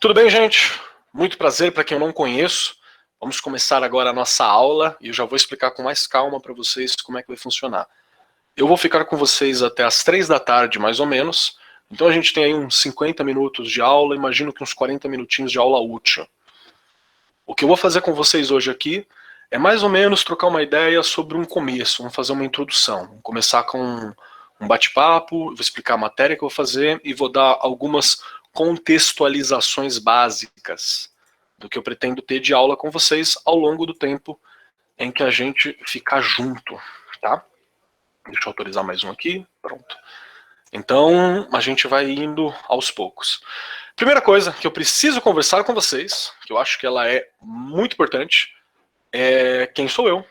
Tudo bem, gente? Muito prazer para quem eu não conheço. Vamos começar agora a nossa aula e eu já vou explicar com mais calma para vocês como é que vai funcionar. Eu vou ficar com vocês até as 3 da tarde, mais ou menos. Então a gente tem aí uns 50 minutos de aula, imagino que uns 40 minutinhos de aula útil. O que eu vou fazer com vocês hoje aqui é mais ou menos trocar uma ideia sobre um começo, vamos fazer uma introdução. Vamos começar com um bate-papo, vou explicar a matéria que eu vou fazer e vou dar algumas contextualizações básicas do que eu pretendo ter de aula com vocês ao longo do tempo em que a gente ficar junto, tá? Deixa eu autorizar mais um aqui, pronto. Então, a gente vai indo aos poucos. Primeira coisa que eu preciso conversar com vocês, que eu acho que ela é muito importante, é quem sou eu.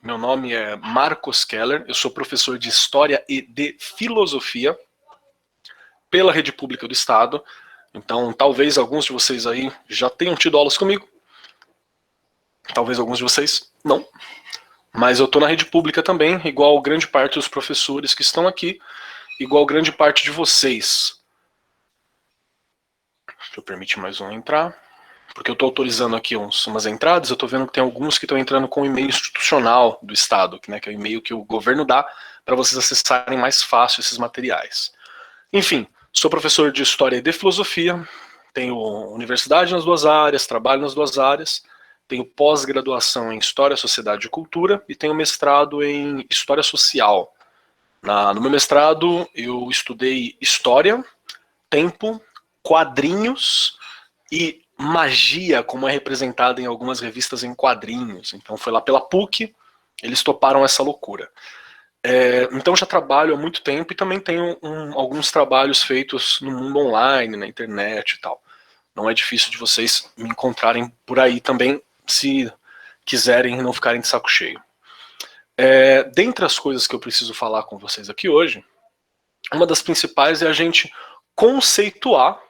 Meu nome é Marcos Keller, eu sou professor de História e de Filosofia pela Rede Pública do Estado. Então, talvez alguns de vocês aí já tenham tido aulas comigo. Talvez alguns de vocês não. Mas eu estou na rede pública também, igual grande parte dos professores que estão aqui, igual grande parte de vocês. Deixa eu permitir mais um entrar. Porque eu estou autorizando aqui umas entradas, eu estou vendo que tem alguns que estão entrando com o e-mail institucional do Estado, né, que é o e-mail que o governo dá para vocês acessarem mais fácil esses materiais. Enfim, sou professor de História e de Filosofia, tenho universidade nas duas áreas, trabalho nas duas áreas, tenho pós-graduação em História, Sociedade e Cultura e tenho mestrado em História Social. No meu mestrado eu estudei História, Tempo, Quadrinhos e magia, como é representada em algumas revistas em quadrinhos. Então foi lá pela PUC, eles toparam essa loucura. Então já trabalho há muito tempo e também tenho alguns trabalhos feitos no mundo online, na internet e tal. Não é difícil de vocês me encontrarem por aí também, se quiserem não ficarem de saco cheio. Dentre as coisas que eu preciso falar com vocês aqui hoje, uma das principais é a gente conceituar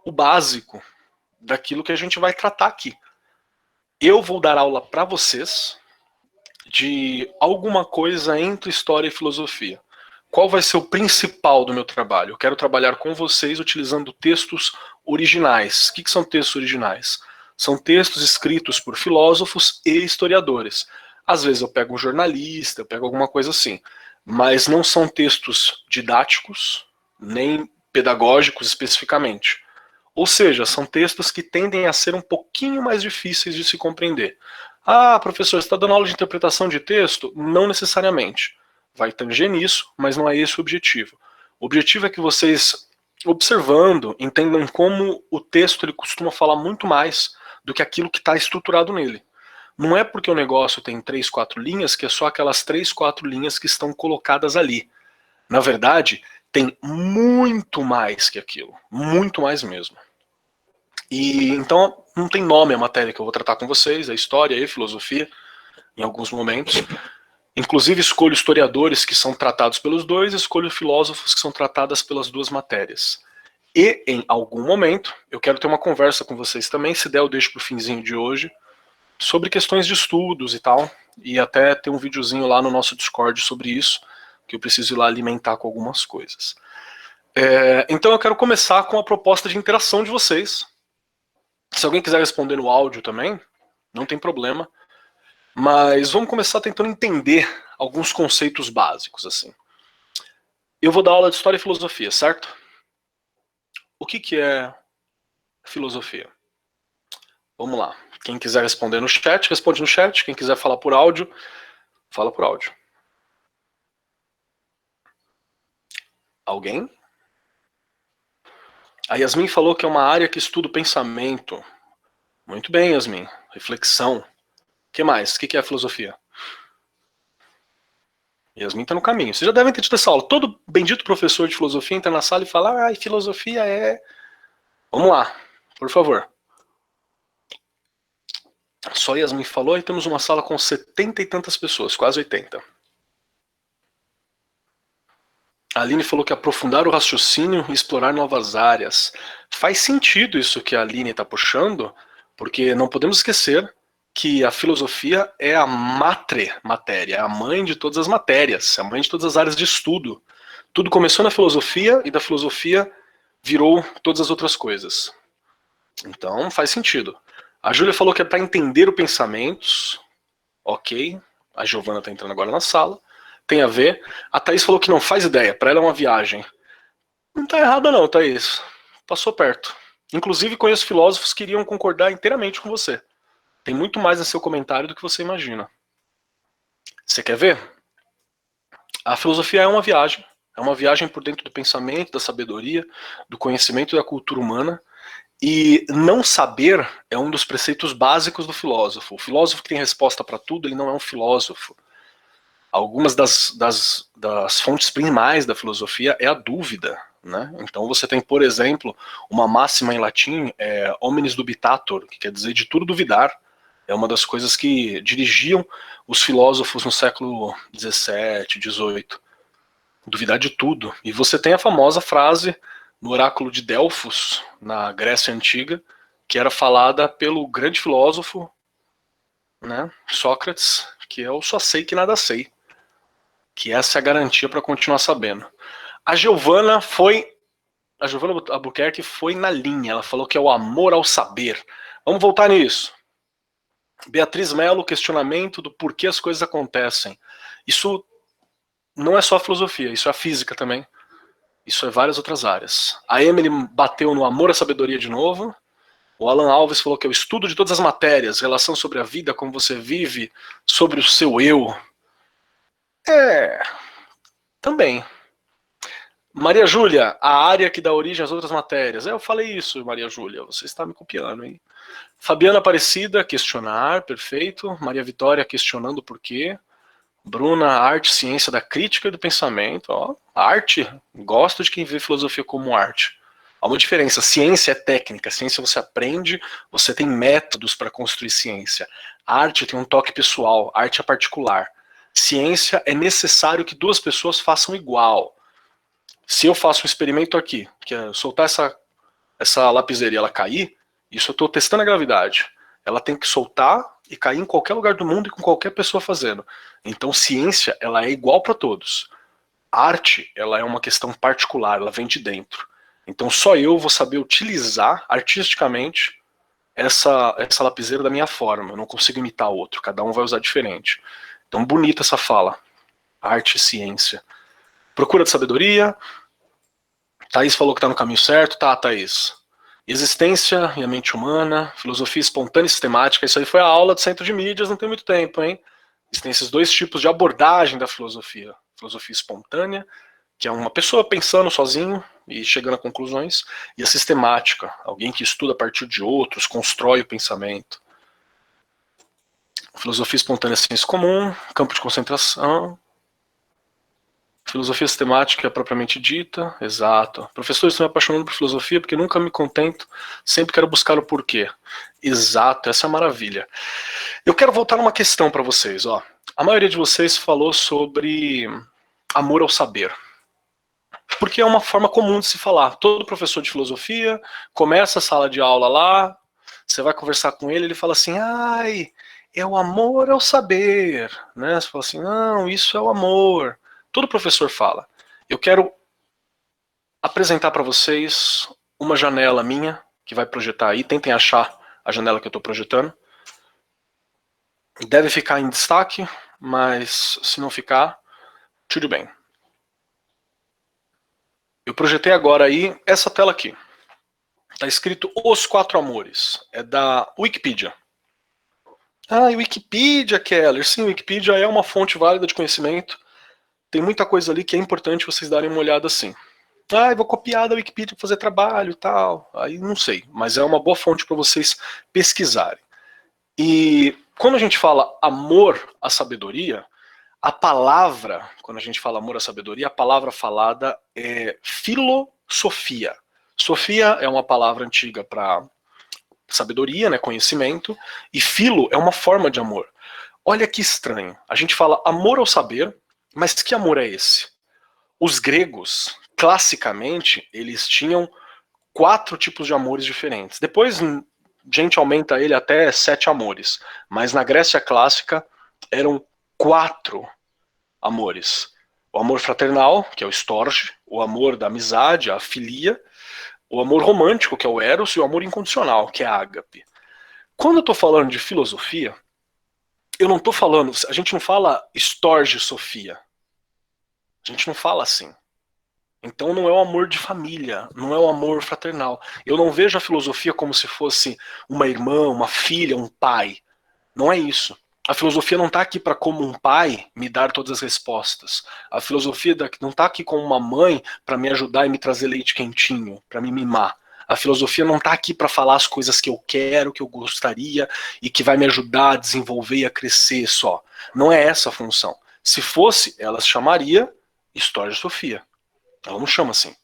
o básico daquilo que a gente vai tratar aqui. Eu vou dar aula para vocês de alguma coisa entre história e filosofia. Qual vai ser o principal do meu trabalho? Eu quero trabalhar com vocês utilizando textos originais. O que são textos originais? São textos escritos por filósofos e historiadores. Às vezes eu pego um jornalista, eu pego alguma coisa assim, mas não são textos didáticos, nem pedagógicos especificamente. Ou seja, são textos que tendem a ser um pouquinho mais difíceis de se compreender. Ah, professor, você está dando aula de interpretação de texto? Não necessariamente. Vai tanger nisso, mas não é esse o objetivo. O objetivo é que vocês, observando, entendam como o texto ele costuma falar muito mais do que aquilo que está estruturado nele. Não é porque o negócio tem 3, 4 linhas que é só aquelas 3, 4 linhas que estão colocadas ali. Na verdade, tem muito mais que aquilo. Muito mais mesmo. E então não tem nome a matéria que eu vou tratar com vocês, é história e filosofia, em alguns momentos. Inclusive escolho historiadores que são tratados pelos dois, escolho filósofos que são tratadas pelas duas matérias. E em algum momento, eu quero ter uma conversa com vocês também, se der eu deixo pro finzinho de hoje, sobre questões de estudos e tal, e até ter um videozinho lá no nosso Discord sobre isso, que eu preciso ir lá alimentar com algumas coisas. Então eu quero começar com a proposta de interação de vocês. Se alguém quiser responder no áudio também, não tem problema. Mas vamos começar tentando entender alguns conceitos básicos, assim. Eu vou dar aula de História e Filosofia, certo? O que é filosofia? Vamos lá. Quem quiser responder no chat, responde no chat. Quem quiser falar por áudio, fala por áudio. Alguém? A Yasmin falou que é uma área que estuda o pensamento. Muito bem, Yasmin. Reflexão. O que mais? O que é a filosofia? Yasmin está no caminho. Vocês já devem ter tido essa aula. Todo bendito professor de filosofia entra na sala e fala: filosofia é... Vamos lá, por favor. Só Yasmin falou e temos uma sala com 70 e tantas pessoas, quase 80. A Aline falou que aprofundar o raciocínio e explorar novas áreas. Faz sentido isso que a Aline está puxando, porque não podemos esquecer que a filosofia é a matéria, é a mãe de todas as matérias, é a mãe de todas as áreas de estudo. Tudo começou na filosofia e da filosofia virou todas as outras coisas. Então faz sentido. A Júlia falou que é para entender os pensamentos. Ok. A Giovana tá entrando agora na sala. Tem a ver. A Thaís falou que não faz ideia. Para ela é uma viagem. Não tá errada não, Thaís. Passou perto. Inclusive conheço filósofos que iriam concordar inteiramente com você. Tem muito mais no seu comentário do que você imagina. Você quer ver? A filosofia é uma viagem. É uma viagem por dentro do pensamento, da sabedoria, do conhecimento e da cultura humana. E não saber é um dos preceitos básicos do filósofo. O filósofo que tem resposta para tudo, ele não é um filósofo. Algumas das fontes primais da filosofia é a dúvida. Né? Então você tem, por exemplo, uma máxima em latim, hominis dubitator, que quer dizer de tudo duvidar. É uma das coisas que dirigiam os filósofos no século XVII, XVIII. Duvidar de tudo. E você tem a famosa frase no oráculo de Delfos, na Grécia Antiga, que era falada pelo grande filósofo, né, Sócrates, que é o só sei que nada sei. Que essa é a garantia para continuar sabendo. A Giovana Albuquerque foi na linha. Ela falou que é o amor ao saber. Vamos voltar nisso. Beatriz Mello, questionamento do porquê as coisas acontecem. Isso não é só a filosofia, isso é a física também. Isso é várias outras áreas. A Emily bateu no amor à sabedoria de novo. O Alan Alves falou que é o estudo de todas as matérias, relação sobre a vida, como você vive, sobre o seu eu. Também. Maria Júlia, a área que dá origem às outras matérias. Eu falei isso, Maria Júlia, você está me copiando, hein? Fabiana Aparecida, questionar, perfeito. Maria Vitória, questionando por quê. Bruna, arte, ciência da crítica e do pensamento. Ó, arte, gosto de quem vê filosofia como arte. Há uma diferença, ciência é técnica, ciência você aprende, você tem métodos para construir ciência. Arte tem um toque pessoal, arte é particular. Ciência é necessário que duas pessoas façam igual. Se eu faço um experimento aqui, que é soltar essa lapiseira e ela cair, isso eu estou testando a gravidade. Ela tem que soltar e cair em qualquer lugar do mundo e com qualquer pessoa fazendo. Então ciência, ela é igual para todos. Arte, ela é uma questão particular, ela vem de dentro. Então só eu vou saber utilizar artisticamente essa lapiseira da minha forma. Eu não consigo imitar outro, cada um vai usar diferente. Então bonita essa fala. Arte e ciência. Procura de sabedoria. Thaís falou que está no caminho certo. Tá, Thaís. Existência e a mente humana, filosofia espontânea e sistemática. Isso aí foi a aula do Centro de Mídias, não tem muito tempo, hein? Existem esses dois tipos de abordagem da filosofia. Filosofia espontânea, que é uma pessoa pensando sozinho e chegando a conclusões, e a sistemática, alguém que estuda a partir de outros, constrói o pensamento. Filosofia espontânea é ciência comum, campo de concentração. Filosofia sistemática é propriamente dita, exato. Professor, estou me apaixonando por filosofia porque nunca me contento, sempre quero buscar o porquê. Exato, essa é a maravilha. Eu quero voltar numa questão para vocês, ó. A maioria de vocês falou sobre amor ao saber. Porque é uma forma comum de se falar. Todo professor de filosofia começa a sala de aula lá, você vai conversar com ele, ele fala assim, ai, é o amor ao saber, né? Você fala assim, não, isso é o amor. Todo professor fala. Eu quero apresentar para vocês uma janela minha, que vai projetar aí, tentem achar a janela que eu estou projetando. Deve ficar em destaque, mas se não ficar, tudo bem. Eu projetei agora aí essa tela aqui. Está escrito Os Quatro Amores. É da Wikipedia. Ah, Wikipedia, Keller. Sim, Wikipedia é uma fonte válida de conhecimento. Tem muita coisa ali que é importante vocês darem uma olhada assim. Ah, eu vou copiar da Wikipedia para fazer trabalho e tal. Aí não sei, mas é uma boa fonte para vocês pesquisarem. E quando a gente fala amor à sabedoria, a palavra, quando a gente fala amor à sabedoria, a palavra falada é filosofia. Sofia é uma palavra antiga para sabedoria, né, conhecimento, e filo é uma forma de amor. Olha que estranho. A gente fala amor ao saber, mas que amor é esse? Os gregos, classicamente, eles tinham 4 tipos de amores diferentes. Depois, a gente aumenta ele até 7 amores. Mas na Grécia clássica, eram 4 amores. O amor fraternal, que é o storge, o amor da amizade, a filia, O amor romântico, que é o eros, e o amor incondicional, que é a ágape. Quando eu tô falando de filosofia, eu não tô falando, a gente não fala Storge Sofia. A gente não fala assim. Então não é o amor de família, não é o amor fraternal. Eu não vejo a filosofia como se fosse uma irmã, uma filha, um pai. Não é isso. A filosofia não está aqui para, como um pai, me dar todas as respostas. A filosofia não está aqui como uma mãe para me ajudar e me trazer leite quentinho, para me mimar. A filosofia não está aqui para falar as coisas que eu quero, que eu gostaria e que vai me ajudar a desenvolver e a crescer só. Não é essa a função. Se fosse, ela se chamaria História de Sofia. Ela não chama assim.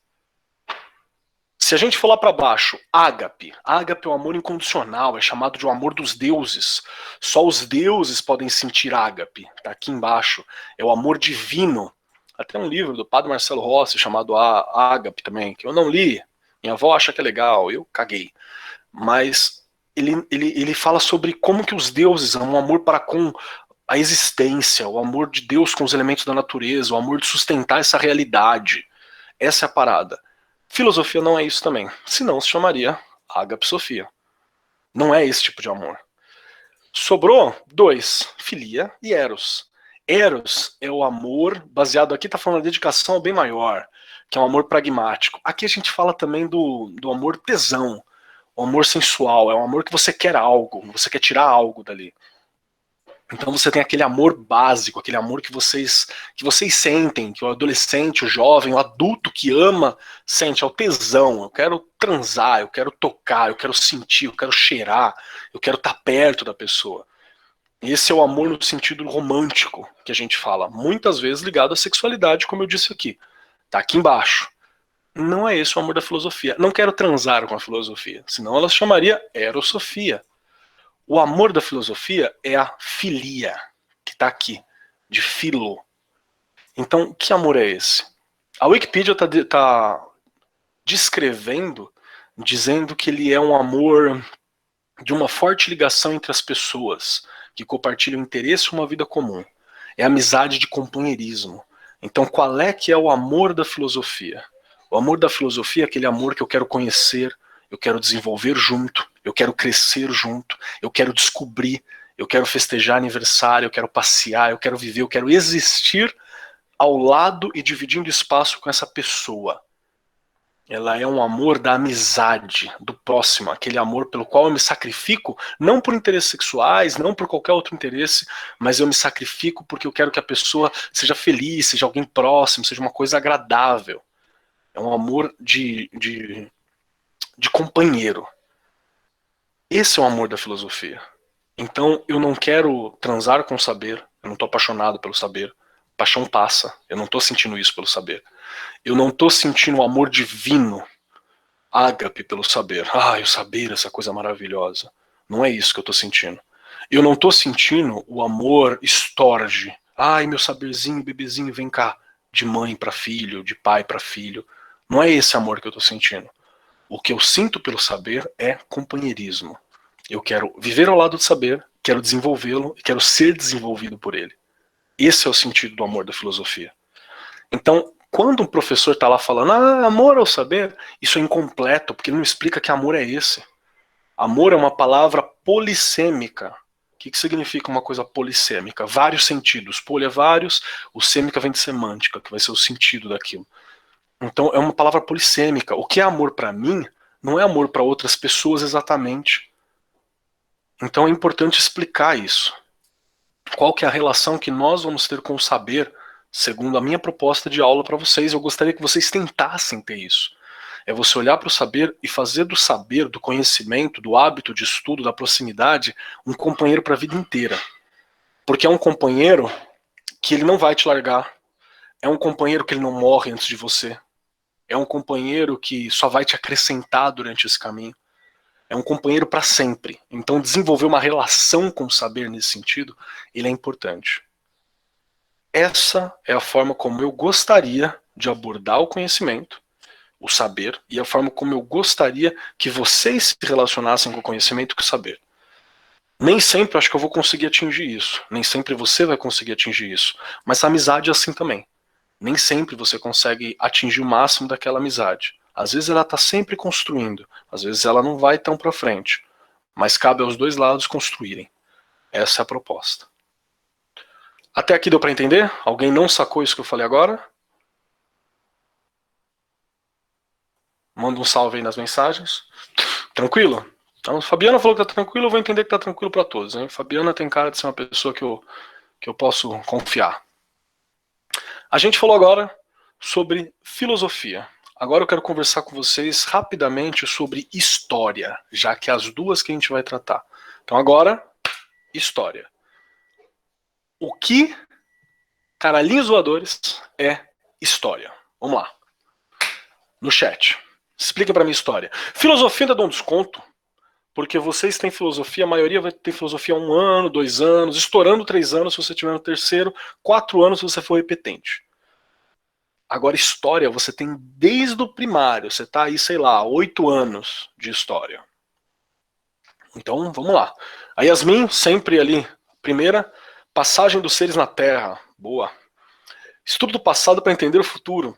Se a gente for lá para baixo, ágape. Ágape é o amor incondicional, é chamado de o amor dos deuses. Só os deuses podem sentir ágape. Tá aqui embaixo. É o amor divino. Até um livro do padre Marcelo Rossi chamado Ágape também, que eu não li. Minha avó acha que é legal, eu caguei. Mas ele fala sobre como que os deuses amam o amor para com a existência, o amor de Deus com os elementos da natureza, o amor de sustentar essa realidade. Essa é a parada. Filosofia não é isso também. Senão se chamaria Ágape Sofia. Não é esse tipo de amor. Sobrou dois, filia e eros. Eros é o amor baseado, aqui está falando da dedicação ao bem maior, que é um amor pragmático. Aqui a gente fala também do amor tesão, o amor sensual, é um amor que você quer algo, você quer tirar algo dali. Então você tem aquele amor básico, aquele amor que vocês sentem, que o adolescente, o jovem, o adulto que ama sente, é o tesão. Eu quero transar, eu quero tocar, eu quero sentir, eu quero cheirar, eu quero estar perto da pessoa. Esse é o amor no sentido romântico que a gente fala, muitas vezes ligado à sexualidade, como eu disse aqui. Tá aqui embaixo. Não é esse o amor da filosofia. Não quero transar com a filosofia, senão ela se chamaria erosofia. O amor da filosofia é a filia, que está aqui, de filo. Então, que amor é esse? A Wikipedia está descrevendo, dizendo que ele é um amor de uma forte ligação entre as pessoas, que compartilham interesse e uma vida comum. É amizade de companheirismo. Então, qual é que é o amor da filosofia? O amor da filosofia é aquele amor que eu quero conhecer, eu quero desenvolver junto, eu quero crescer junto, eu quero descobrir, eu quero festejar aniversário, eu quero passear, eu quero viver, eu quero existir ao lado e dividindo espaço com essa pessoa. Ela é um amor da amizade, do próximo, aquele amor pelo qual eu me sacrifico, não por interesses sexuais, não por qualquer outro interesse, mas eu me sacrifico porque eu quero que a pessoa seja feliz, seja alguém próximo, seja uma coisa agradável. É um amor de companheiro. Esse é o amor da filosofia. Então eu não quero transar com o saber, eu não estou apaixonado pelo saber. Paixão passa, eu não estou sentindo isso pelo saber. Eu não estou sentindo o amor divino, ágape pelo saber. Ah, o saber, essa coisa maravilhosa. Não é isso que eu estou sentindo. Eu não estou sentindo o amor estorge. Ai, meu saberzinho, bebezinho, vem cá. De mãe para filho, de pai para filho. Não é esse amor que eu estou sentindo. O que eu sinto pelo saber é companheirismo. Eu quero viver ao lado do saber, quero desenvolvê-lo e quero ser desenvolvido por ele. Esse é o sentido do amor da filosofia. Então, quando um professor está lá falando, amor ao saber, isso é incompleto, porque ele não explica que amor é esse. Amor é uma palavra polissêmica. O que significa uma coisa polissêmica? Vários sentidos. Poli é vários, o sêmica vem de semântica, que vai ser o sentido daquilo. Então é uma palavra polissêmica. O que é amor para mim não é amor para outras pessoas exatamente. Então é importante explicar isso. Qual que é a relação que nós vamos ter com o saber, segundo a minha proposta de aula para vocês. Eu gostaria que vocês tentassem ter isso. É você olhar para o saber e fazer do saber, do conhecimento, do hábito de estudo, da proximidade, um companheiro para a vida inteira. Porque é um companheiro que ele não vai te largar. É um companheiro que ele não morre antes de você. É um companheiro que só vai te acrescentar durante esse caminho. É um companheiro para sempre. Então desenvolver uma relação com o saber nesse sentido, ele é importante. Essa é a forma como eu gostaria de abordar o conhecimento, o saber, e a forma como eu gostaria que vocês se relacionassem com o conhecimento e com o saber. Nem sempre eu acho que eu vou conseguir atingir isso. Nem sempre você vai conseguir atingir isso. Mas a amizade é assim também. Nem sempre você consegue atingir o máximo daquela amizade. Às vezes ela está sempre construindo, às vezes ela não vai tão para frente, mas cabe aos dois lados construírem. Essa é a proposta. Até aqui deu para entender? Alguém não sacou isso que eu falei agora? Manda um salve aí nas mensagens. Tranquilo? Então, Fabiana falou que tá tranquilo, eu vou entender que tá tranquilo para todos, hein? Fabiana tem cara de ser uma pessoa que eu posso confiar. A gente falou agora sobre filosofia. Agora eu quero conversar com vocês rapidamente sobre história, já que é as duas que a gente vai tratar. Então agora, história. O que, caralhinhos voadores, é história? Vamos lá. No chat. Explica para mim história. Filosofia ainda dá um desconto, porque vocês têm filosofia, a maioria vai ter filosofia há 1 ano, 2 anos, estourando 3 anos se você tiver no terceiro, 4 anos se você for repetente. Agora, história, você tem desde o primário, você tá aí, sei lá, 8 anos de história. Então, vamos lá. A Yasmin, sempre ali, primeira, passagem dos seres na Terra, boa. Estudo do passado para entender o futuro.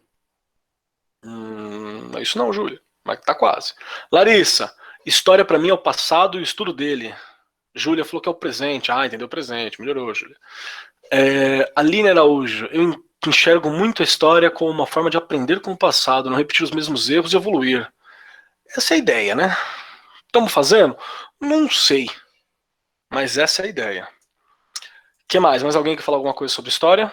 Não é isso não, Júlia, mas tá quase. Larissa, história para mim é o passado e o estudo dele. Júlia falou que é o presente. Ah, entendeu o presente, melhorou, Júlia. Aline Araújo, eu enxergo muito a história como uma forma de aprender com o passado, não repetir os mesmos erros e evoluir. Essa é a ideia, né? Estamos fazendo? Não sei, mas essa é a ideia. O que mais? Mais alguém quer falar alguma coisa sobre história?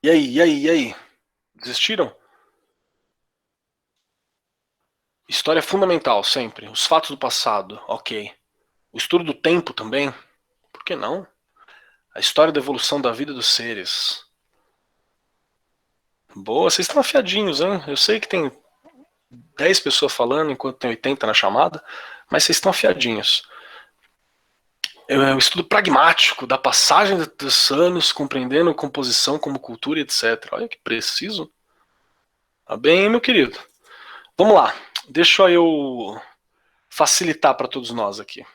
E aí, e aí, e aí? Desistiram? História é fundamental, sempre. Os fatos do passado, ok. O estudo do tempo também, por que não? A história da evolução da vida dos seres. Boa, vocês estão afiadinhos, hein? Eu sei que tem 10 pessoas falando enquanto tem 80 na chamada, mas vocês estão afiadinhos. É um estudo pragmático da passagem dos anos, compreendendo composição como cultura, etc. Olha que preciso. Tá bem, meu querido. Vamos lá. Deixa eu facilitar para todos nós aqui.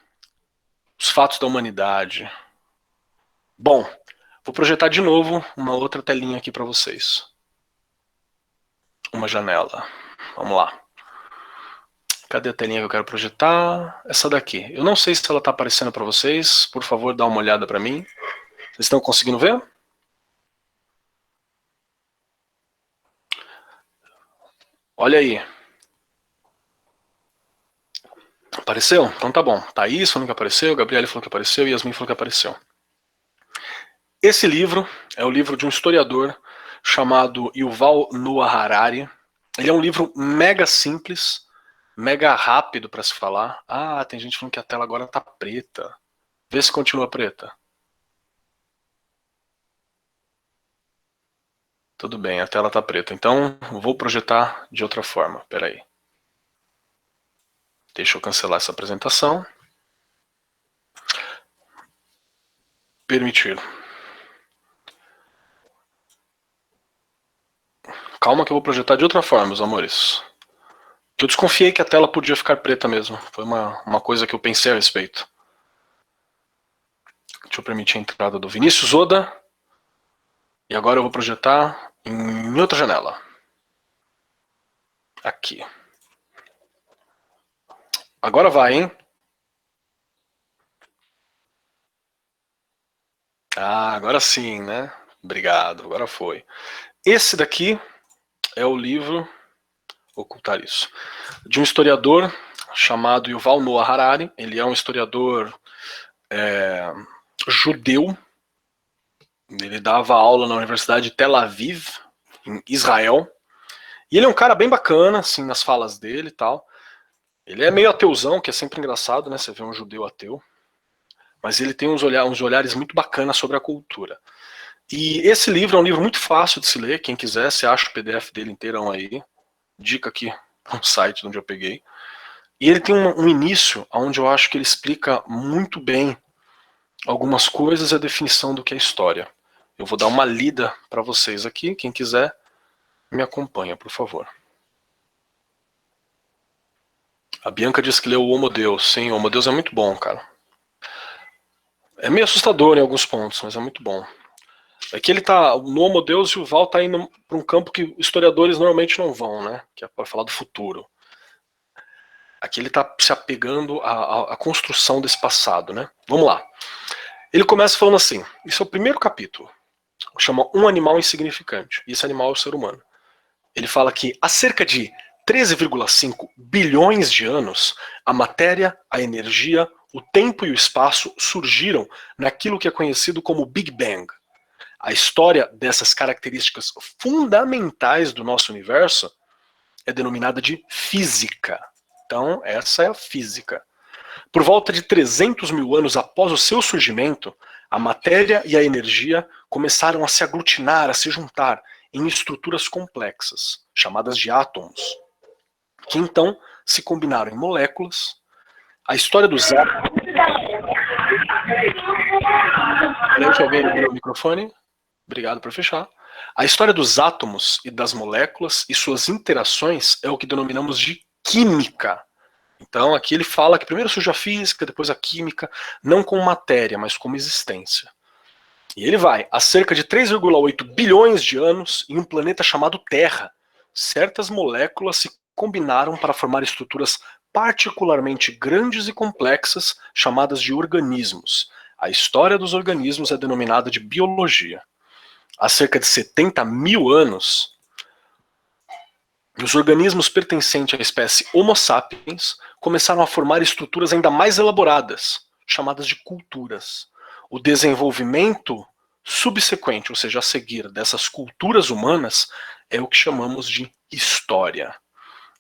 Os fatos da humanidade. Bom, vou projetar de novo uma outra telinha aqui para vocês. Uma janela. Vamos lá. Cadê a telinha que eu quero projetar? Essa daqui. Eu não sei se ela está aparecendo para vocês. Por favor, dá uma olhada para mim. Vocês estão conseguindo ver? Olha aí. Apareceu? Então tá bom. Thaís falou que apareceu, Gabriele falou que apareceu, Yasmin falou que apareceu. Esse livro é o livro de um historiador chamado Yuval Noah Harari. Ele é um livro mega simples, mega rápido para se falar. Ah, tem gente falando que a tela agora tá preta. Vê se continua preta. Tudo bem, a tela tá preta. Então, vou projetar de outra forma. Pera aí. Deixa eu cancelar essa apresentação. Permitir. Calma que eu vou projetar de outra forma, meus amores. Eu desconfiei que a tela podia ficar preta mesmo. Foi uma coisa que eu pensei a respeito. Deixa eu permitir a entrada do Vinícius Oda. E agora eu vou projetar em outra janela. Aqui. Agora vai, hein? Ah, agora sim, né? Obrigado, agora foi. Esse daqui é o livro, vou ocultar isso, de um historiador chamado Yuval Noah Harari. Ele é um historiador judeu. Ele dava aula na Universidade de Tel Aviv, em Israel. E ele é um cara bem bacana, assim, nas falas dele e tal. Ele é meio ateuzão, que é sempre engraçado, né? Você vê um judeu ateu. Mas ele tem uns olhares muito bacanas sobre a cultura. E esse livro é um livro muito fácil de se ler. Quem quiser, você acha o PDF dele inteirão aí. Dica aqui no site de onde eu peguei. E ele tem um início onde eu acho que ele explica muito bem algumas coisas e a definição do que é história. Eu vou dar uma lida para vocês aqui. Quem quiser, me acompanha, por favor. A Bianca disse que leu o Homo Deus. Sim, o Homo Deus é muito bom, cara. É meio assustador em alguns pontos, mas é muito bom. É que ele tá, no Homo Deus, e o Val tá indo para um campo que historiadores normalmente não vão, né? Que é para falar do futuro. Aqui ele está se apegando à construção desse passado, né? Vamos lá. Ele começa falando assim, isso é o primeiro capítulo, chama Um Animal Insignificante, e esse animal é o ser humano. Ele fala que há cerca de 13,5 bilhões de anos, a matéria, a energia, o tempo e o espaço surgiram naquilo que é conhecido como Big Bang. A história dessas características fundamentais do nosso universo é denominada de física. Então, essa é a física. Por volta de 300 mil anos após o seu surgimento, a matéria e a energia começaram a se aglutinar, a se juntar em estruturas complexas, chamadas de átomos, que então se combinaram em moléculas. A história dos átomos. Peraí que alguém abriu o microfone. Obrigado por fechar. A história dos átomos e das moléculas e suas interações é o que denominamos de química. Então aqui ele fala que primeiro surge a física, depois a química, não como matéria, mas como existência. E ele vai, há cerca de 3,8 bilhões de anos, em um planeta chamado Terra, certas moléculas se combinaram para formar estruturas particularmente grandes e complexas, chamadas de organismos. A história dos organismos é denominada de biologia. Há cerca de 70 mil anos, os organismos pertencentes à espécie Homo sapiens começaram a formar estruturas ainda mais elaboradas, chamadas de culturas. O desenvolvimento subsequente, ou seja, a seguir dessas culturas humanas, é o que chamamos de história.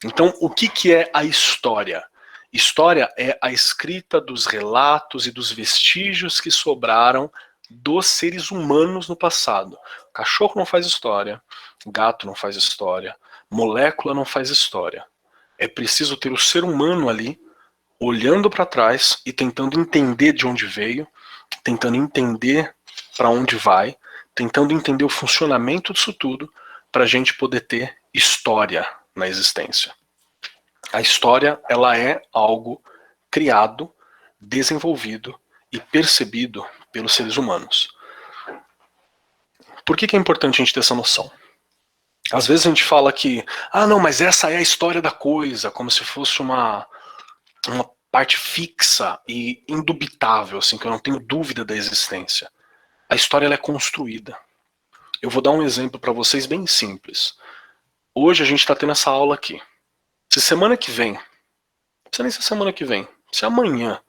Então, o que é a história? História é a escrita dos relatos e dos vestígios que sobraram dos seres humanos no passado. Cachorro não faz história, gato não faz história, molécula não faz história. É preciso ter o ser humano ali, olhando para trás e tentando entender de onde veio, tentando entender para onde vai, tentando entender o funcionamento disso tudo, para a gente poder ter história na existência. A história, ela é algo criado, desenvolvido e percebido pelos seres humanos. Por que é importante a gente ter essa noção? Às vezes a gente fala que, não, mas essa é a história da coisa, como se fosse uma parte fixa e indubitável, assim, que eu não tenho dúvida da existência. A história ela é construída. Eu vou dar um exemplo para vocês bem simples. Hoje a gente está tendo essa aula aqui. Se semana que vem, não precisa nem ser semana que vem, se amanhã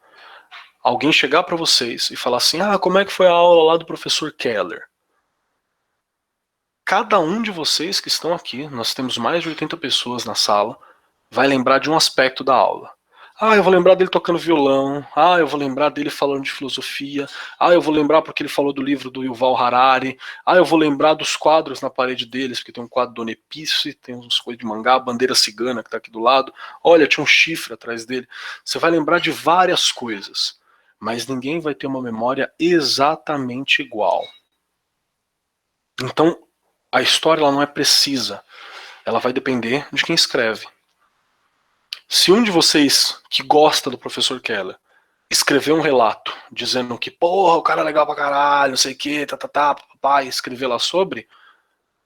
alguém chegar para vocês e falar assim, como é que foi a aula lá do professor Keller? Cada um de vocês que estão aqui, nós temos mais de 80 pessoas na sala, vai lembrar de um aspecto da aula. Eu vou lembrar dele tocando violão. Eu vou lembrar dele falando de filosofia. Eu vou lembrar porque ele falou do livro do Yuval Harari. Eu vou lembrar dos quadros na parede deles, porque tem um quadro do Onepice, tem uns coisas de mangá, a bandeira cigana que está aqui do lado. Olha, tinha um chifre atrás dele. Você vai lembrar de várias coisas, mas ninguém vai ter uma memória exatamente igual. Então, a história ela não é precisa. Ela vai depender de quem escreve. Se um de vocês que gosta do professor Keller escrever um relato dizendo que, porra, o cara é legal pra caralho, não sei o que, papai, escrever lá sobre,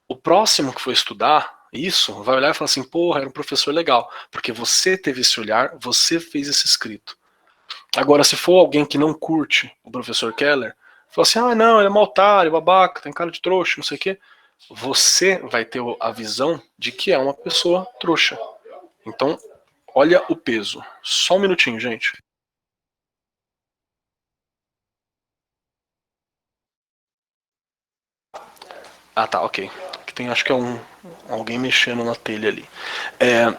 o próximo que for estudar isso vai olhar e falar assim, porra, era um professor legal, porque você teve esse olhar, você fez esse escrito. Agora, se for alguém que não curte o professor Keller, fala assim, não, ele é mau otário, babaca, tem cara de trouxa, não sei o que, você vai ter a visão de que é uma pessoa trouxa. Então, olha o peso. Só um minutinho, gente. Tá, ok. Aqui tem, acho que é alguém mexendo na telha ali.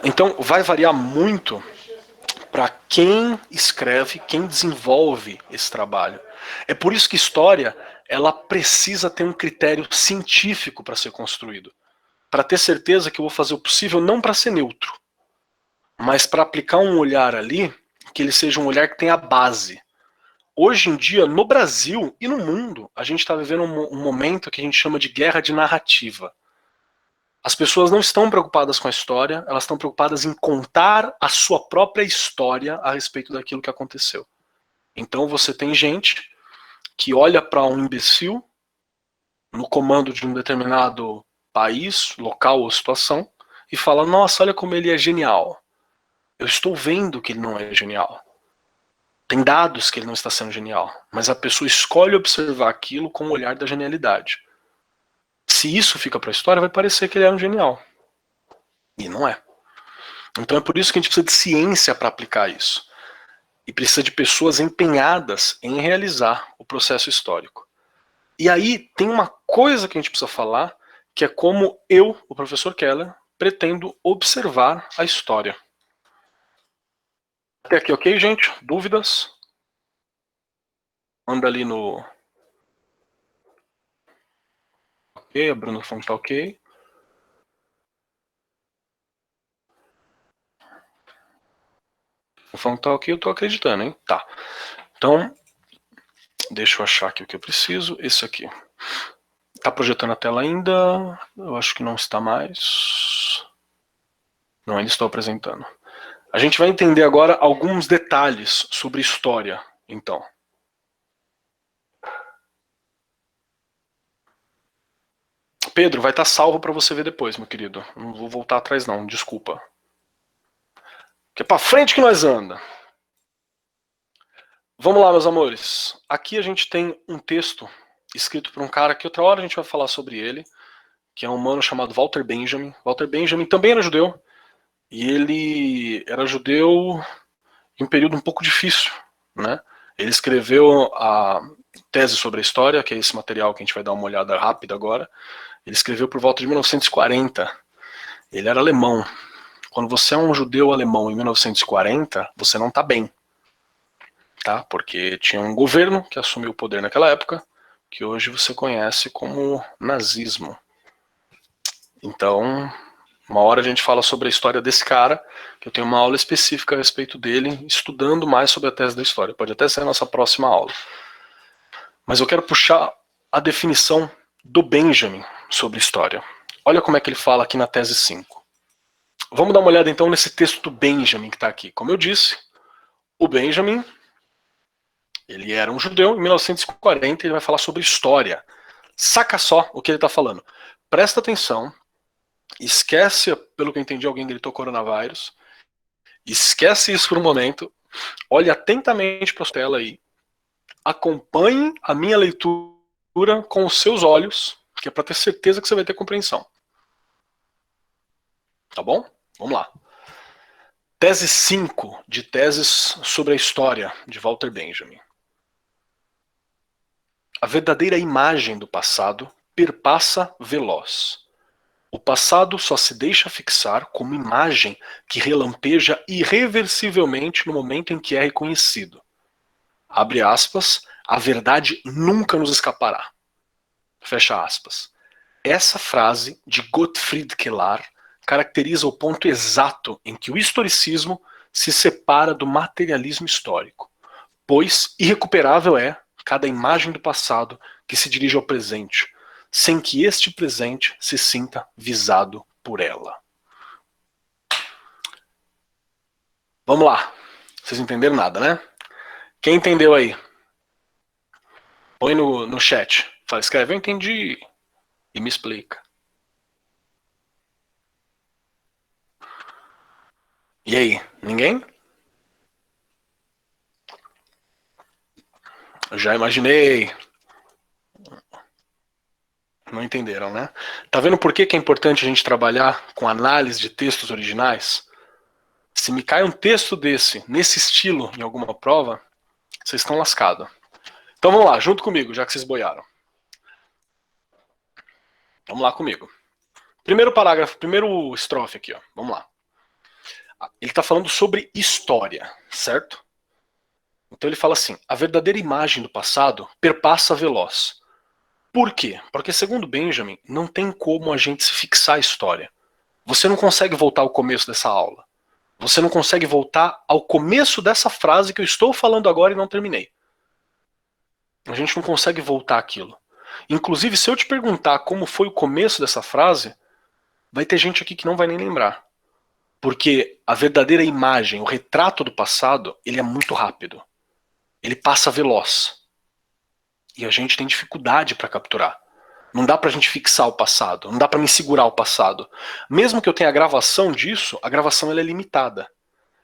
Então, vai variar muito para quem escreve, quem desenvolve esse trabalho. É por isso que história, ela precisa ter um critério científico para ser construído. Para ter certeza que eu vou fazer o possível não para ser neutro, mas para aplicar um olhar ali, que ele seja um olhar que tenha base. Hoje em dia, no Brasil e no mundo, a gente está vivendo um momento que a gente chama de guerra de narrativa. As pessoas não estão preocupadas com a história, elas estão preocupadas em contar a sua própria história a respeito daquilo que aconteceu. Então você tem gente que olha para um imbecil no comando de um determinado país, local ou situação, e fala, nossa, olha como ele é genial. Eu estou vendo que ele não é genial. Tem dados que ele não está sendo genial, mas a pessoa escolhe observar aquilo com o olhar da genialidade. Se isso fica para a história, vai parecer que ele é um genial. E não é. Então é por isso que a gente precisa de ciência para aplicar isso. E precisa de pessoas empenhadas em realizar o processo histórico. E aí tem uma coisa que a gente precisa falar, que é como eu, o professor Keller, pretendo observar a história. Até aqui, ok, gente? Dúvidas? Manda ali no... Ok, a Bruna falando que tá ok. Falando que tá ok, eu tô acreditando, hein? Tá. Então, deixa eu achar aqui o que eu preciso. Esse aqui. Tá projetando a tela ainda? Eu acho que não está mais. Não, ainda estou apresentando. A gente vai entender agora alguns detalhes sobre história, então. Pedro, vai estar salvo para você ver depois, meu querido. Não vou voltar atrás não, desculpa. Que é pra frente que nós anda. Vamos lá, meus amores. Aqui a gente tem um texto escrito por um cara que outra hora a gente vai falar sobre ele, que é um mano chamado Walter Benjamin. Walter Benjamin também era judeu, e ele era judeu em um período um pouco difícil, né? Ele escreveu a tese sobre a história, que é esse material que a gente vai dar uma olhada rápida agora. Ele escreveu por volta de 1940. Ele era alemão. Quando você é um judeu alemão em 1940, você não está bem, tá? Porque tinha um governo que assumiu o poder naquela época, que hoje você conhece como nazismo. Então, uma hora a gente fala sobre a história desse cara, que eu tenho uma aula específica a respeito dele, estudando mais sobre a tese da história. Pode até ser a nossa próxima aula. Mas eu quero puxar a definição do Benjamin sobre história. Olha como é que ele fala aqui na tese 5. Vamos dar uma olhada então nesse texto do Benjamin que está aqui. Como eu disse, o Benjamin, ele era um judeu, em 1940 ele vai falar sobre história. Saca só o que ele está falando. Presta atenção, esquece, pelo que eu entendi, alguém gritou coronavírus, esquece isso por um momento, olhe atentamente para a tela aí, acompanhe a minha leitura com os seus olhos, que é para ter certeza que você vai ter compreensão. Tá bom? Vamos lá. Tese 5 de Teses sobre a História, de Walter Benjamin. A verdadeira imagem do passado perpassa veloz. O passado só se deixa fixar como imagem que relampeja irreversivelmente no momento em que é reconhecido. Abre aspas, a verdade nunca nos escapará. Fecha aspas. Essa frase de Gottfried Keller caracteriza o ponto exato em que o historicismo se separa do materialismo histórico, pois irrecuperável é cada imagem do passado que se dirige ao presente, sem que este presente se sinta visado por ela. Vamos lá. Vocês entenderam nada, né? Quem entendeu aí? Põe no chat. Fala, escreve, eu entendi. E me explica. E aí, ninguém? Eu já imaginei. Não entenderam, né? Tá vendo por que é importante a gente trabalhar com análise de textos originais? Se me cai um texto desse, nesse estilo, em alguma prova, vocês estão lascados. Então vamos lá, junto comigo, já que vocês boiaram. Vamos lá comigo. Primeiro parágrafo, primeiro estrofe aqui, ó. Vamos lá. Ele está falando sobre história, certo? Então ele fala assim, a verdadeira imagem do passado perpassa veloz. Por quê? Porque segundo Benjamin, não tem como a gente se fixar a história. Você não consegue voltar ao começo dessa aula. Você não consegue voltar ao começo dessa frase que eu estou falando agora e não terminei. A gente não consegue voltar àquilo. Inclusive, se eu te perguntar como foi o começo dessa frase, vai ter gente aqui que não vai nem lembrar. Porque a verdadeira imagem, o retrato do passado, ele é muito rápido. Ele passa veloz. E a gente tem dificuldade para capturar. Não dá pra gente fixar o passado, não dá pra me segurar o passado. Mesmo que eu tenha a gravação disso, a gravação ela é limitada.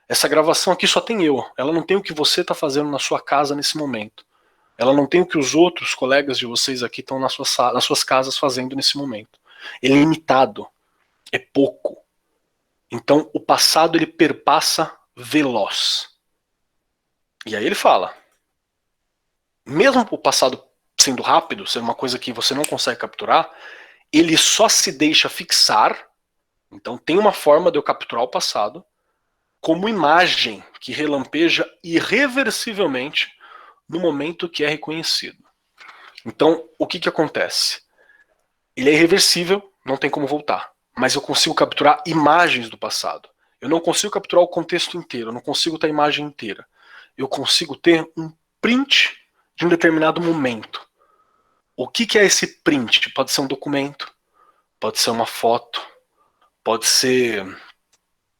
Essa gravação aqui só tem eu, ela não tem o que você está fazendo na sua casa nesse momento. Ela não tem o que os outros colegas de vocês aqui estão nas suas casas fazendo nesse momento. É limitado, é pouco. Então o passado ele perpassa veloz. E aí ele fala, mesmo o passado sendo rápido, sendo uma coisa que você não consegue capturar, ele só se deixa fixar. Então tem uma forma de eu capturar o passado como imagem que relampeja irreversivelmente no momento que é reconhecido. Então, o que acontece? Ele é irreversível, não tem como voltar, mas eu consigo capturar imagens do passado. Eu não consigo capturar o contexto inteiro, eu não consigo ter a imagem inteira. Eu consigo ter um print de um determinado momento. O que é esse print? Pode ser um documento, pode ser uma foto, pode ser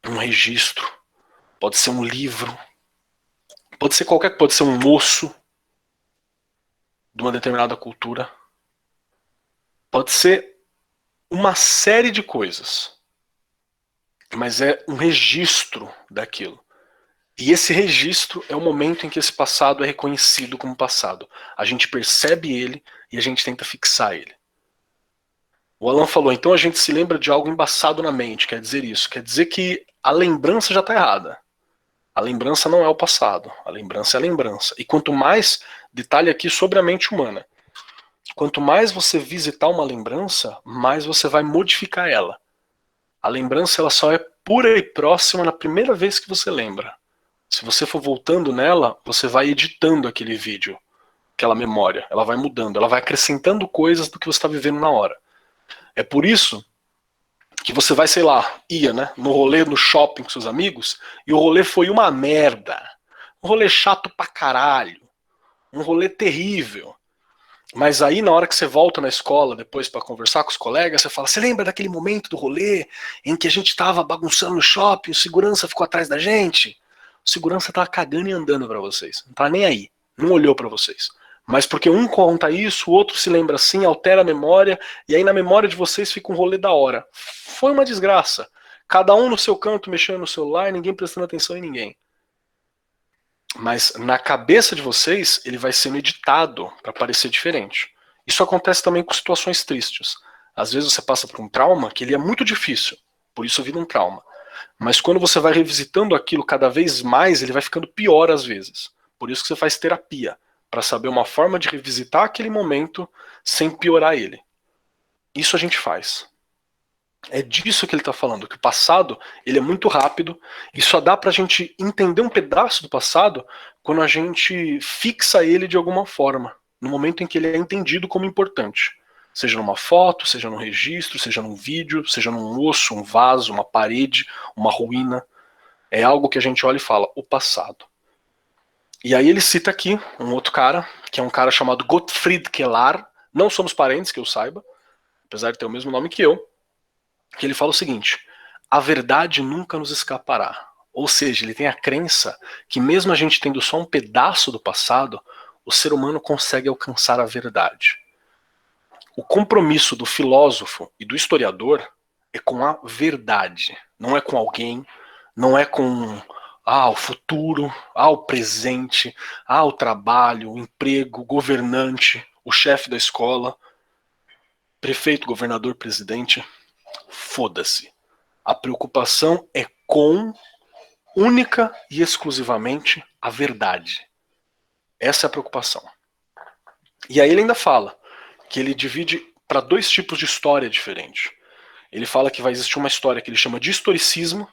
um registro, pode ser um livro, pode ser pode ser um osso de uma determinada cultura, pode ser uma série de coisas, mas é um registro daquilo. E esse registro é o momento em que esse passado é reconhecido como passado. A gente percebe ele e a gente tenta fixar ele. O Alan falou, então a gente se lembra de algo embaçado na mente, quer dizer isso, quer dizer que a lembrança já está errada. A lembrança não é o passado, a lembrança é a lembrança. E quanto mais, detalhe aqui sobre a mente humana, quanto mais você visitar uma lembrança, mais você vai modificar ela. A lembrança ela só é pura e próxima na primeira vez que você lembra. Se você for voltando nela, você vai editando aquele vídeo, aquela memória, ela vai mudando, ela vai acrescentando coisas do que você está vivendo na hora. É por isso que você vai, sei lá, ia, né, no rolê, no shopping com seus amigos, e o rolê foi uma merda. Um rolê chato pra caralho. Um rolê terrível. Mas aí, na hora que você volta na escola, depois pra conversar com os colegas, você fala, você lembra daquele momento do rolê em que a gente tava bagunçando no shopping, o segurança ficou atrás da gente? O segurança tava cagando e andando pra vocês. Não tá nem aí. Não olhou pra vocês. Mas porque um conta isso, o outro se lembra assim, altera a memória, e aí na memória de vocês fica um rolê da hora. Foi uma desgraça. Cada um no seu canto mexendo no celular, ninguém prestando atenção em ninguém. Mas na cabeça de vocês, ele vai sendo editado para parecer diferente. Isso acontece também com situações tristes. Às vezes você passa por um trauma que ele é muito difícil, por isso vira um trauma. Mas quando você vai revisitando aquilo cada vez mais, ele vai ficando pior às vezes. Por isso que você faz terapia, para saber uma forma de revisitar aquele momento sem piorar ele. Isso a gente faz. É disso que ele está falando, que o passado ele é muito rápido e só dá para a gente entender um pedaço do passado quando a gente fixa ele de alguma forma, no momento em que ele é entendido como importante. Seja numa foto, seja num registro, seja num vídeo, seja num osso, um vaso, uma parede, uma ruína. É algo que a gente olha e fala, o passado. E aí ele cita aqui um outro cara, que é um cara chamado Gottfried Keller, não somos parentes, que eu saiba, apesar de ter o mesmo nome que eu, que ele fala o seguinte, a verdade nunca nos escapará. Ou seja, ele tem a crença que mesmo a gente tendo só um pedaço do passado, o ser humano consegue alcançar a verdade. O compromisso do filósofo e do historiador é com a verdade, não é com alguém, não é com o futuro, o presente, o trabalho, o emprego, o governante, o chefe da escola, prefeito, governador, presidente. Foda-se. A preocupação é com, única e exclusivamente, a verdade. Essa é a preocupação. E aí ele ainda fala que ele divide para dois tipos de história diferentes. Ele fala que vai existir uma história que ele chama de historicismo,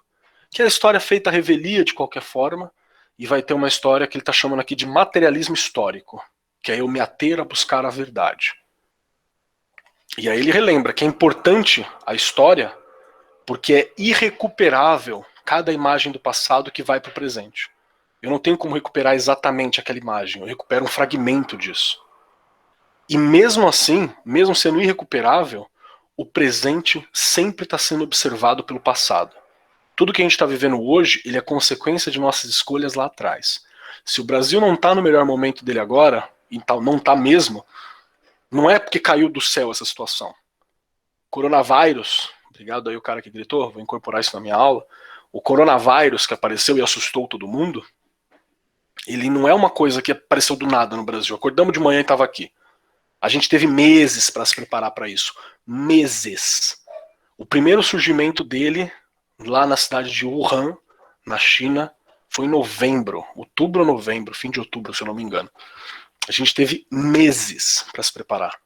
que é a história feita à revelia de qualquer forma, e vai ter uma história que ele está chamando aqui de materialismo histórico, que é eu me ater a buscar a verdade. E aí ele relembra que é importante a história porque é irrecuperável cada imagem do passado que vai para o presente. Eu não tenho como recuperar exatamente aquela imagem, eu recupero um fragmento disso. E mesmo assim, mesmo sendo irrecuperável, o presente sempre está sendo observado pelo passado. Tudo que a gente está vivendo hoje, ele é consequência de nossas escolhas lá atrás. Se o Brasil não está no melhor momento dele agora, e não está mesmo, Não é porque caiu do céu essa situação. Coronavírus, obrigado aí o cara que gritou, vou incorporar isso na minha aula. O coronavírus que apareceu e assustou todo mundo, ele não é uma coisa que apareceu do nada no Brasil. Acordamos de manhã e estava aqui. A gente teve meses para se preparar para isso. Meses. O primeiro surgimento dele, lá na cidade de Wuhan, na China, foi em novembro, outubro ou novembro, fim de outubro, se eu não me engano. A gente teve meses para se preparar.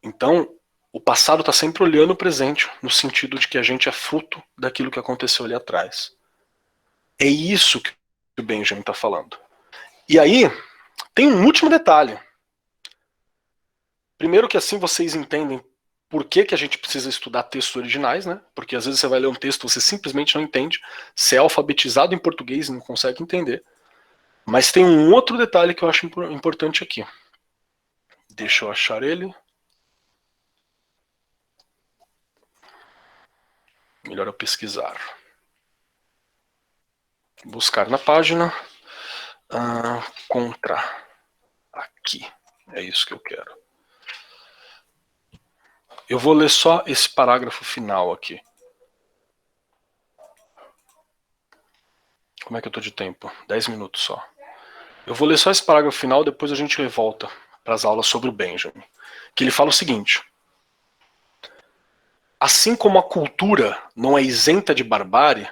Então, o passado está sempre olhando o presente, no sentido de que a gente é fruto daquilo que aconteceu ali atrás. É isso que o Benjamin está falando. E aí, tem um último detalhe. Primeiro que assim vocês entendem por que a gente precisa estudar textos originais, né? Porque às vezes você vai ler um texto e você simplesmente não entende. Você é alfabetizado em português e não consegue entender. Mas tem um outro detalhe que eu acho importante aqui. Deixa eu achar ele. Melhor eu pesquisar. Buscar na página. Contra. Aqui. É isso que eu quero. Eu vou ler só esse parágrafo final aqui. Como é que eu tô de tempo? 10 minutos só. Eu vou ler só esse parágrafo final, depois a gente volta para as aulas sobre o Benjamin. Que ele fala o seguinte: assim como a cultura não é isenta de barbárie,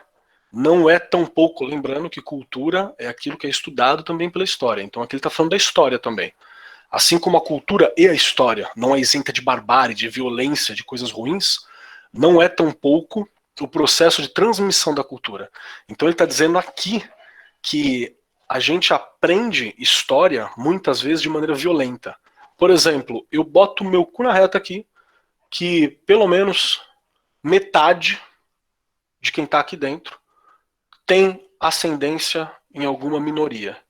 não é tampouco, lembrando que cultura é aquilo que é estudado também pela história. Então aqui ele está falando da história também. Assim como a cultura e a história não é isenta de barbárie, de violência, de coisas ruins, não é tampouco o processo de transmissão da cultura. Então ele está dizendo aqui que a gente aprende história muitas vezes de maneira violenta. Por exemplo, eu boto meu cu na reta aqui que pelo menos metade de quem está aqui dentro tem ascendência em alguma minoria.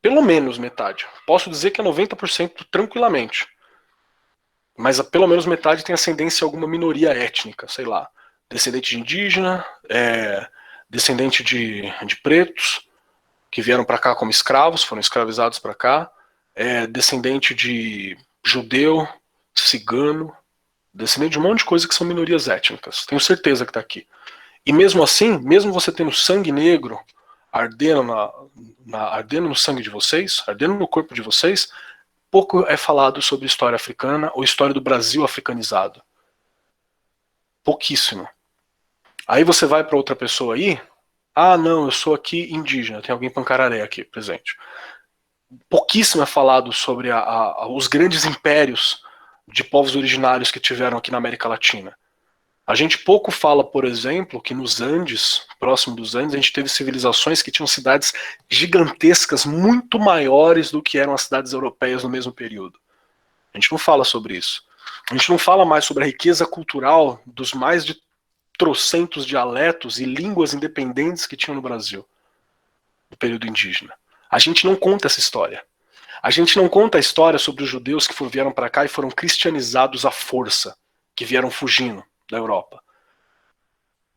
Pelo menos metade. Posso dizer que é 90% tranquilamente. Mas pelo menos metade tem ascendência em alguma minoria étnica, sei lá. Descendente de indígena, descendente de pretos, que vieram para cá como escravos, foram escravizados para cá, descendente de judeu, cigano, descendente de um monte de coisa que são minorias étnicas. Tenho certeza que está aqui. E mesmo assim, mesmo você tendo sangue negro ardendo, ardendo no sangue de vocês, ardendo no corpo de vocês, pouco é falado sobre história africana ou história do Brasil africanizado. Pouquíssimo. Aí você vai para outra pessoa aí, não, eu sou aqui indígena, tem alguém pancararé aqui presente. Pouquíssimo é falado sobre os grandes impérios de povos originários que tiveram aqui na América Latina. A gente pouco fala, por exemplo, que nos Andes, próximo dos Andes, a gente teve civilizações que tinham cidades gigantescas, muito maiores do que eram as cidades europeias no mesmo período. A gente não fala sobre isso. A gente não fala mais sobre a riqueza cultural dos mais de trocentos dialetos e línguas independentes que tinham no Brasil, no período indígena. A gente não conta essa história. A gente não conta a história sobre os judeus que vieram para cá e foram cristianizados à força, que vieram fugindo da Europa.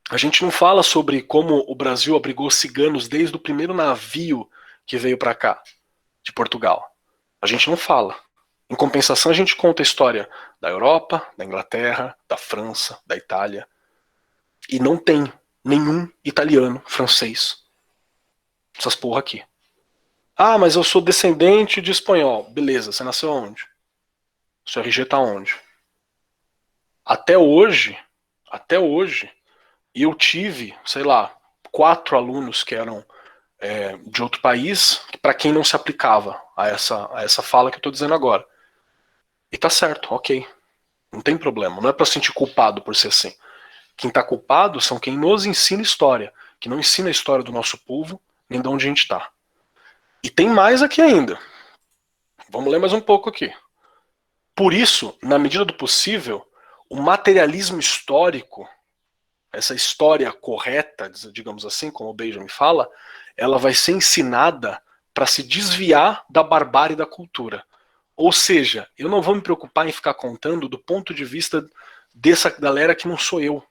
A gente não fala sobre como o Brasil abrigou ciganos desde o primeiro navio que veio para cá, de Portugal. A gente não fala. Em compensação, a gente conta a história da Europa, da Inglaterra, da França, da Itália. E não tem nenhum italiano, francês. Essas porra aqui. Mas eu sou descendente de espanhol. Beleza, você nasceu onde? Seu RG tá onde? Até hoje, eu tive, sei lá, 4 alunos que eram de outro país, para quem não se aplicava a essa fala que eu tô dizendo agora. E tá certo, ok. Não tem problema, não é pra se sentir culpado por ser assim. Quem tá culpado são quem nos ensina história, que não ensina a história do nosso povo, nem de onde a gente tá. E tem mais aqui ainda. Vamos ler mais um pouco aqui. Por isso, na medida do possível, o materialismo histórico, essa história correta, digamos assim, como o Benjamin fala, ela vai ser ensinada para se desviar da barbárie da cultura. Ou seja, eu não vou me preocupar em ficar contando do ponto de vista dessa galera que não sou eu.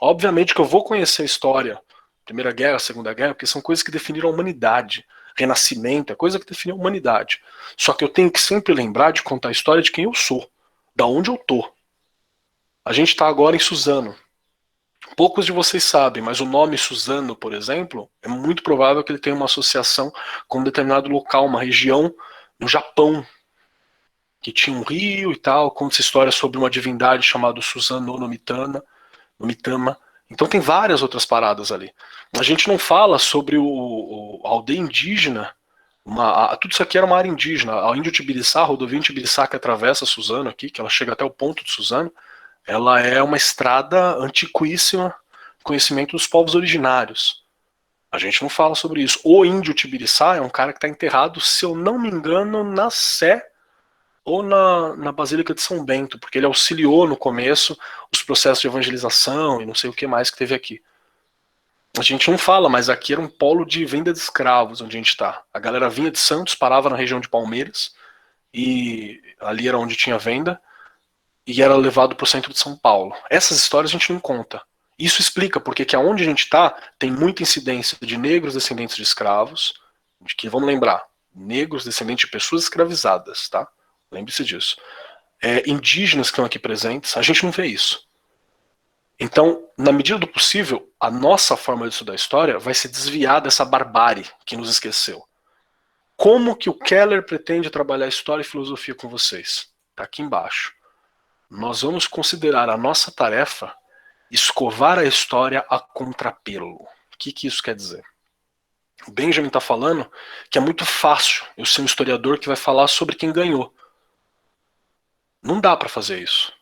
Obviamente que eu vou conhecer a história, Primeira Guerra, Segunda Guerra, porque são coisas que definiram a humanidade. renascimento, é coisa que define a humanidade. Só que eu tenho que sempre lembrar de contar a história de quem eu sou, da onde eu tô. A gente está agora em Suzano. Poucos de vocês sabem, mas o nome Suzano, por exemplo, é muito provável que ele tenha uma associação com um determinado local, uma região no Japão, que tinha um rio e tal, conta-se história sobre uma divindade chamada Suzano no Mitama. Então tem várias outras paradas ali. A gente não fala sobre a aldeia indígena, tudo isso aqui era uma área indígena. A Índio Tibiriçá, a rodovia Tibiriçá que atravessa Suzano aqui, que ela chega até o ponto de Suzano, ela é uma estrada antiquíssima, conhecimento dos povos originários. A gente não fala sobre isso. O Índio Tibiriçá é um cara que está enterrado, se eu não me engano, na Sé ou na Basílica de São Bento, porque ele auxiliou no começo os processos de evangelização e não sei o que mais que teve aqui. A gente não fala, mas aqui era um polo de venda de escravos onde a gente está. A galera vinha de Santos, parava na região de Palmeiras, e ali era onde tinha venda, e era levado para o centro de São Paulo. Essas histórias a gente não conta. Isso explica porque que aonde a gente está tem muita incidência de negros descendentes de escravos, de que, vamos lembrar, negros descendentes de pessoas escravizadas, tá? Lembre-se disso. Indígenas que estão aqui presentes, a gente não vê isso. Então, na medida do possível, a nossa forma de estudar a história vai se desviar dessa barbárie que nos esqueceu. Como que o Keller pretende trabalhar história e filosofia com vocês? Está aqui embaixo. Nós vamos considerar a nossa tarefa escovar a história a contrapelo. O que isso quer dizer? O Benjamin está falando que é muito fácil eu ser um historiador que vai falar sobre quem ganhou. Não dá para fazer isso.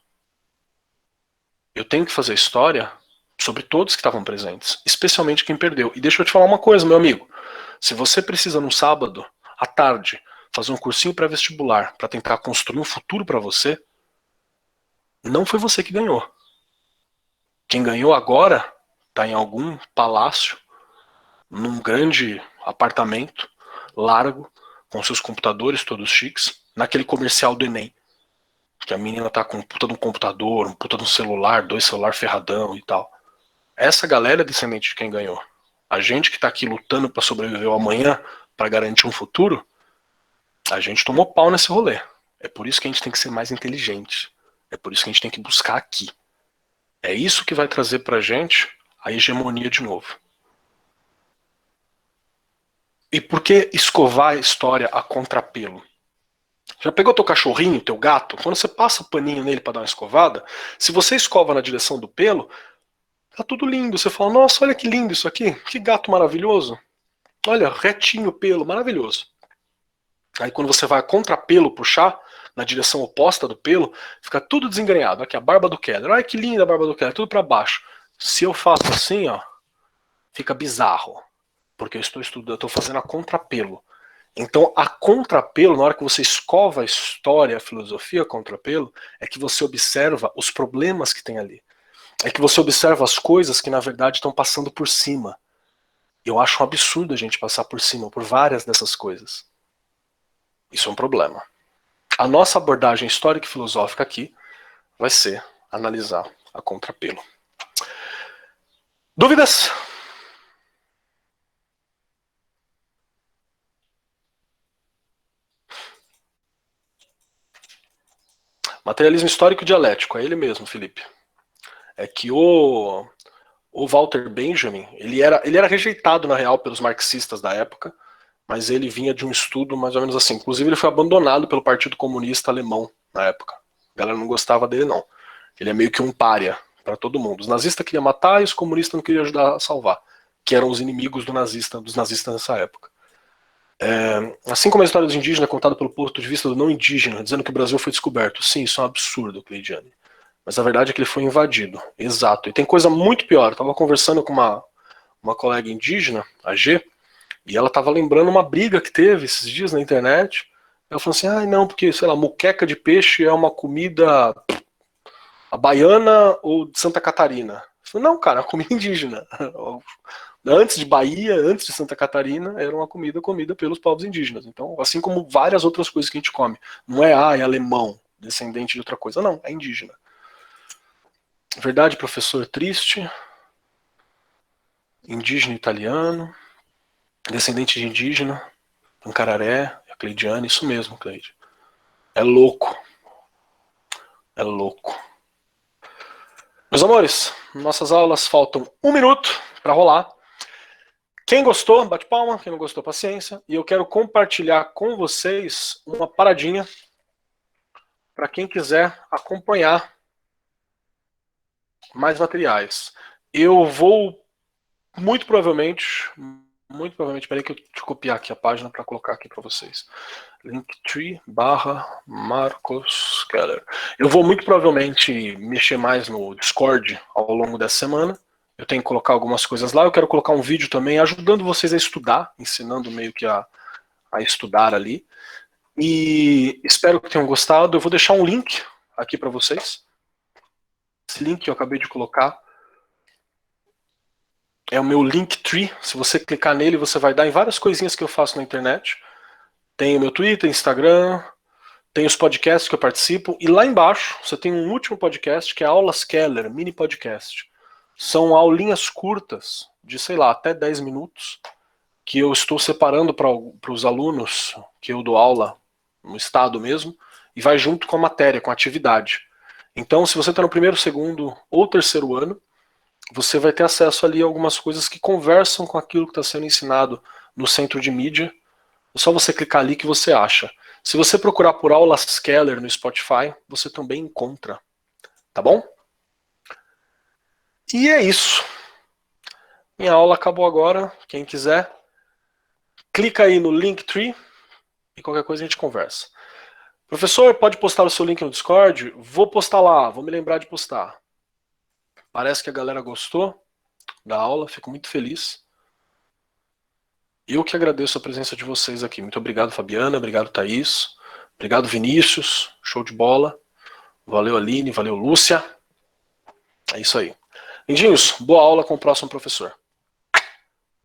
Eu tenho que fazer história sobre todos que estavam presentes, especialmente quem perdeu. E deixa eu te falar uma coisa, meu amigo. Se você precisa num sábado, à tarde, fazer um cursinho pré-vestibular para tentar construir um futuro para você, não foi você que ganhou. Quem ganhou agora está em algum palácio, num grande apartamento, largo, com seus computadores todos chiques, naquele comercial do Enem. Que a menina tá com um puta de um computador, um puta de um celular, 2 celular ferradão e tal. Essa galera é descendente de quem ganhou. A gente que tá aqui lutando para sobreviver ao amanhã, para garantir um futuro, a gente tomou pau nesse rolê. É por isso que a gente tem que ser mais inteligente. É por isso que a gente tem que buscar aqui. É isso que vai trazer pra gente a hegemonia de novo. E por que escovar a história a contrapelo? Já pegou teu cachorrinho, teu gato? Quando você passa paninho nele para dar uma escovada, se você escova na direção do pelo, tá tudo lindo. Você fala, nossa, olha que lindo isso aqui. Que gato maravilhoso. Olha, retinho o pelo, maravilhoso. Aí quando você vai a contrapelo puxar, na direção oposta do pelo, fica tudo desengrenhado. Aqui a barba do Keller. Olha que linda a barba do Keller, tudo para baixo. Se eu faço assim, ó, fica bizarro. Porque eu estou estudando, eu estou fazendo a contrapelo. Então, a contrapelo, na hora que você escova a história, a filosofia a contrapelo, é que você observa os problemas que tem ali. É que você observa as coisas que, na verdade, estão passando por cima. Eu acho um absurdo a gente passar por cima por várias dessas coisas. Isso é um problema. A nossa abordagem histórica e filosófica aqui vai ser analisar a contrapelo. Dúvidas? Materialismo histórico e dialético, é ele mesmo, Felipe. É que o Walter Benjamin, ele era rejeitado, na real, pelos marxistas da época, mas ele vinha de um estudo mais ou menos assim. Inclusive, ele foi abandonado pelo Partido Comunista Alemão na época. A galera não gostava dele, não. Ele é meio que um pária para todo mundo. Os nazistas queriam matar e os comunistas não queriam ajudar a salvar, que eram os inimigos dos nazistas nessa época. Assim como a história dos indígenas é contada pelo ponto de vista do não indígena, dizendo que o Brasil foi descoberto. Sim, isso é um absurdo, Cleidiane. Mas a verdade é que ele foi invadido. Exato. E tem coisa muito pior. Eu estava conversando com uma colega indígena, a G, e ela estava lembrando uma briga que teve esses dias na internet. Ela falou assim, não, porque, sei lá, muqueca de peixe é uma comida a baiana ou de Santa Catarina. Eu falei, não, cara, é uma comida indígena. Antes de Bahia, antes de Santa Catarina, era uma comida comida pelos povos indígenas. Então, assim como várias outras coisas que a gente come. Não é, é alemão, descendente de outra coisa. Não, é indígena. Verdade, professor, triste. Indígena italiano. Descendente de indígena. Pancararé, a Cleidiane, isso mesmo, Cleide. É louco. É louco. Meus amores, nossas aulas faltam 1 minuto para rolar. Quem gostou, bate palma. Quem não gostou, paciência. E eu quero compartilhar com vocês uma paradinha para quem quiser acompanhar mais materiais. Eu vou muito provavelmente, peraí que eu te copiar aqui a página para colocar aqui para vocês. Linktree/Marcos Keller. Eu vou muito provavelmente mexer mais no Discord ao longo dessa semana. Eu tenho que colocar algumas coisas lá. Eu quero colocar um vídeo também ajudando vocês a estudar, ensinando meio que a estudar ali. E espero que tenham gostado. Eu vou deixar um link aqui para vocês. Esse link que eu acabei de colocar é o meu Linktree. Se você clicar nele, você vai dar em várias coisinhas que eu faço na internet. Tem o meu Twitter, Instagram, tem os podcasts que eu participo, e lá embaixo você tem um último podcast que é Aulas Keller, mini podcast. São aulinhas curtas, de sei lá, até 10 minutos, que eu estou separando para os alunos que eu dou aula no estado mesmo, e vai junto com a matéria, com a atividade. Então, se você está no primeiro, segundo ou terceiro ano, você vai ter acesso ali a algumas coisas que conversam com aquilo que está sendo ensinado no centro de mídia. É só você clicar ali que você acha. Se você procurar por Aulas Keller no Spotify, você também encontra. Tá bom? E é isso. Minha aula acabou agora. Quem quiser, clica aí no Linktree e qualquer coisa a gente conversa. Professor, pode postar o seu link no Discord? Vou postar lá, vou me lembrar de postar. Parece que a galera gostou da aula, fico muito feliz. Eu que agradeço a presença de vocês aqui. Muito obrigado, Fabiana. Obrigado, Thaís. Obrigado, Vinícius. Show de bola. Valeu, Aline. Valeu, Lúcia. É isso aí. Lindinhos, boa aula com o próximo professor.